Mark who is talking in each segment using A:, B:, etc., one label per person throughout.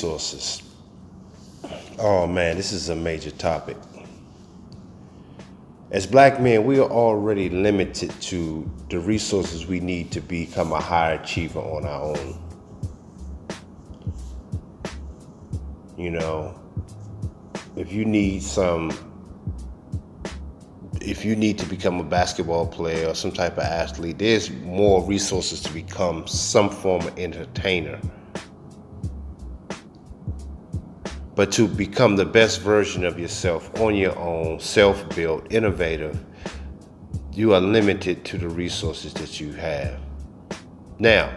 A: Resources. Oh man, this is a major topic. As black men, we are already limited to the resources we need to become a high achiever on our own. You know, if you need to become a basketball player or some type of athlete, there's more resources to become some form of entertainer. But to become the best version of yourself on your own, self-built, innovative, you are limited to the resources that you have. Now,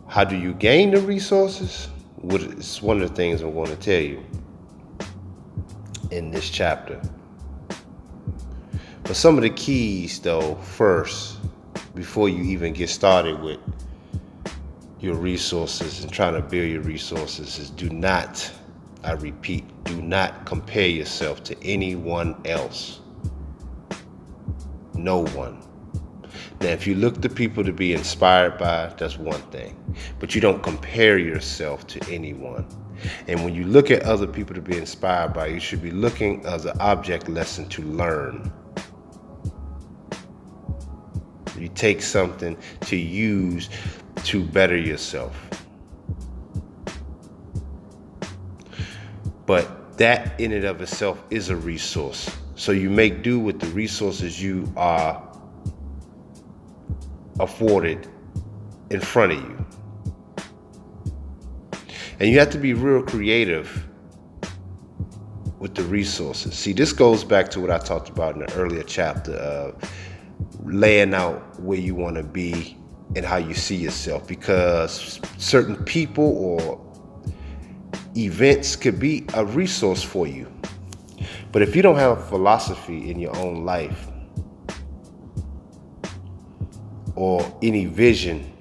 A: how do you gain the resources? It's one of the things I'm going to tell you in this chapter. But some of the keys, though, first, before you even get started with your resources and trying to build your resources, is do not compare yourself to anyone else. No one. Now, if you look to people to be inspired by, that's one thing. But you don't compare yourself to anyone. And when you look at other people to be inspired by, you should be looking as an object lesson to learn. You take something to use to better yourself. But that in and of itself is a resource. So you make do with the resources you are afforded in front of you. And you have to be real creative with the resources. See, this goes back to what I talked about in the earlier chapter of laying out where you want to be and how you see yourself, because certain people or events could be a resource for you. But if you don't have a philosophy in your own life or any vision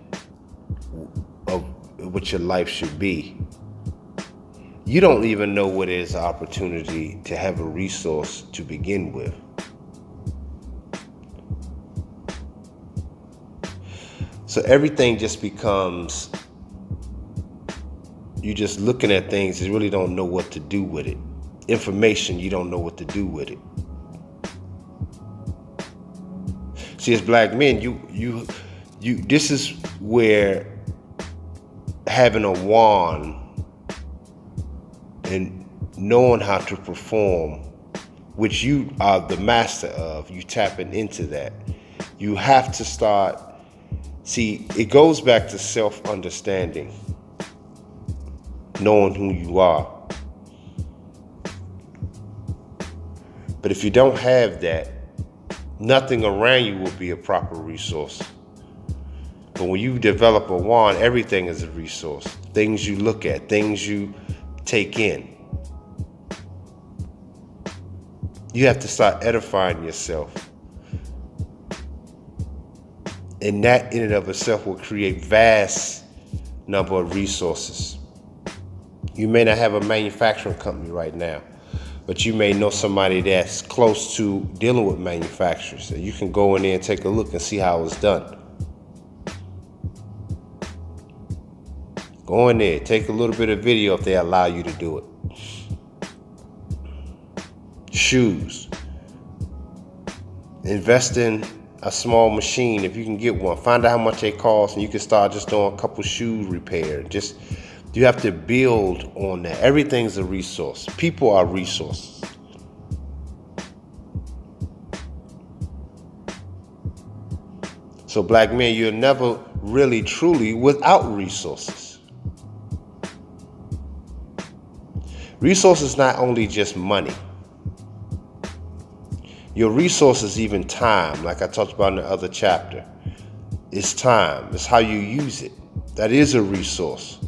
A: of what your life should be, you don't even know what is an opportunity to have a resource to begin with. So everything just becomes, you just looking at things and really don't know what to do with it. Information, you don't know what to do with it. See, as black men, you this is where having a wand and knowing how to perform, which you are the master of, you tapping into that. You have to start. See, it goes back to self-understanding, knowing who you are. But if you don't have that, nothing around you will be a proper resource. But when you develop a wand, everything is a resource. Things you look at, things you take in. You have to start edifying yourself. And that in and of itself will create vast number of resources. You may not have a manufacturing company right now, but you may know somebody that's close to dealing with manufacturers. And you can go in there and take a look and see how it's done. Go in there, take a little bit of video if they allow you to do it. Shoes. Invest in a small machine if you can get one. Find out how much they cost and you can start just doing a couple shoe repair. Just, you have to build on that. Everything's a resource. People are resources. So black men, you're never really truly without resources. Resources not only just money. Your resources, even time, like I talked about in the other chapter. It's time. It's how you use it. That is a resource.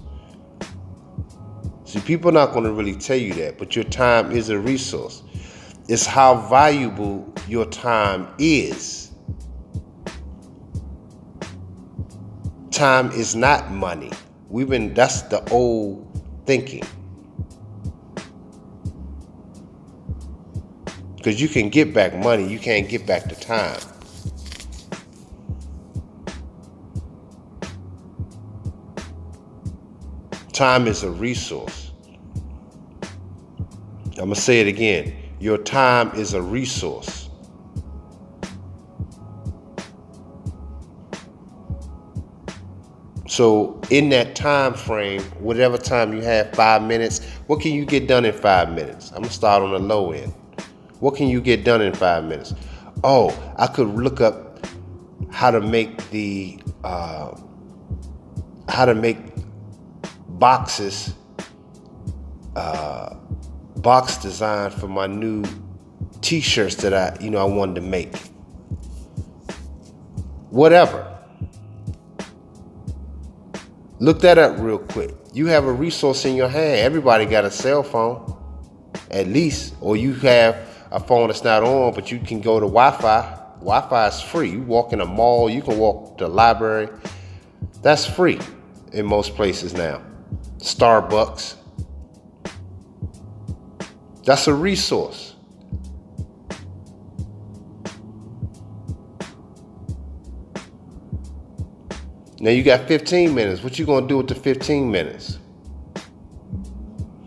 A: See, people are not going to really tell you that, but your time is a resource. It's how valuable your time is. Time is not money. That's the old thinking. Because you can get back money, you can't get back the time. Time is a resource. I'm going to say it again. Your time is a resource. So in that time frame, whatever time you have, 5 minutes, what can you get done in 5 minutes? I'm going to start on the low end. What can you get done in 5 minutes? Oh, I could look up how to make boxes, box design for my new t-shirts that I wanted to make. Whatever. Look that up real quick. You have a resource in your hand. Everybody got a cell phone, at least, or you have a phone that's not on, but you can go to Wi-Fi. Wi-Fi is free. You walk in a mall, you can walk to the library. That's free in most places now. Starbucks. That's a resource. Now you got 15 minutes. What you gonna do with the 15 minutes?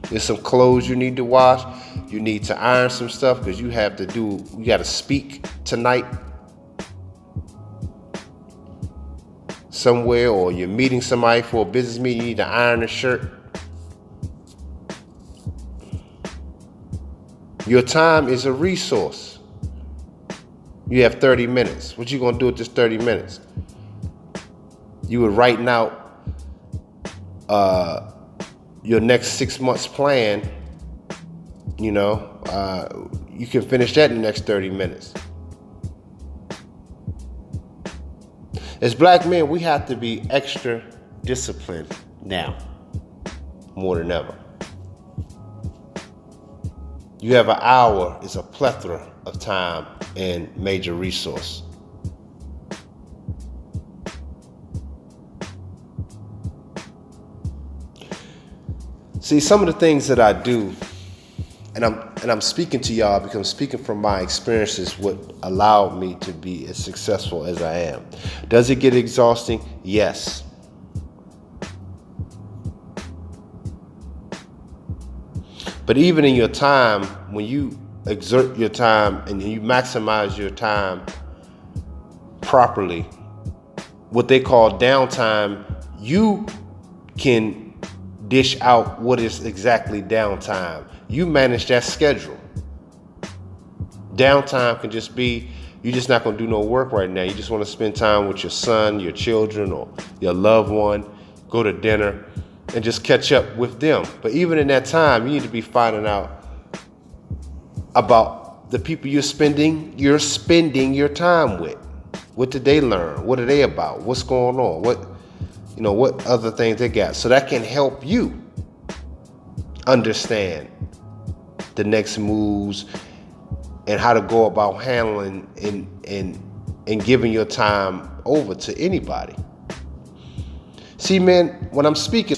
A: There's some clothes you need to wash. You need to iron some stuff because you got to speak tonight somewhere, or you're meeting somebody for a business meeting. You need to iron a shirt. Your time is a resource. You have 30 minutes. What you gonna do with this 30 minutes? You were writing out your next 6 months plan. You can finish that in the next 30 minutes. As black men, we have to be extra disciplined now, more than ever. You have an hour, it's a plethora of time and major resource. See, some of the things that I do, and I'm speaking to y'all because I'm speaking from my experiences, what allowed me to be as successful as I am. Does it get exhausting? Yes. But even in your time, when you exert your time and you maximize your time properly, what they call downtime, you can dish out what is exactly downtime. You manage that schedule. Downtime can just be, you're just not going to do no work right now. You just want to spend time with your son, your children, or your loved one, go to dinner, and just catch up with them. But even in that time, you need to be finding out about the people you're spending your time with. What did they learn? What are they about? What's going on? What other things they got? So that can help you understand the next moves and how to go about handling and giving your time over to anybody. See, man, when I'm speaking,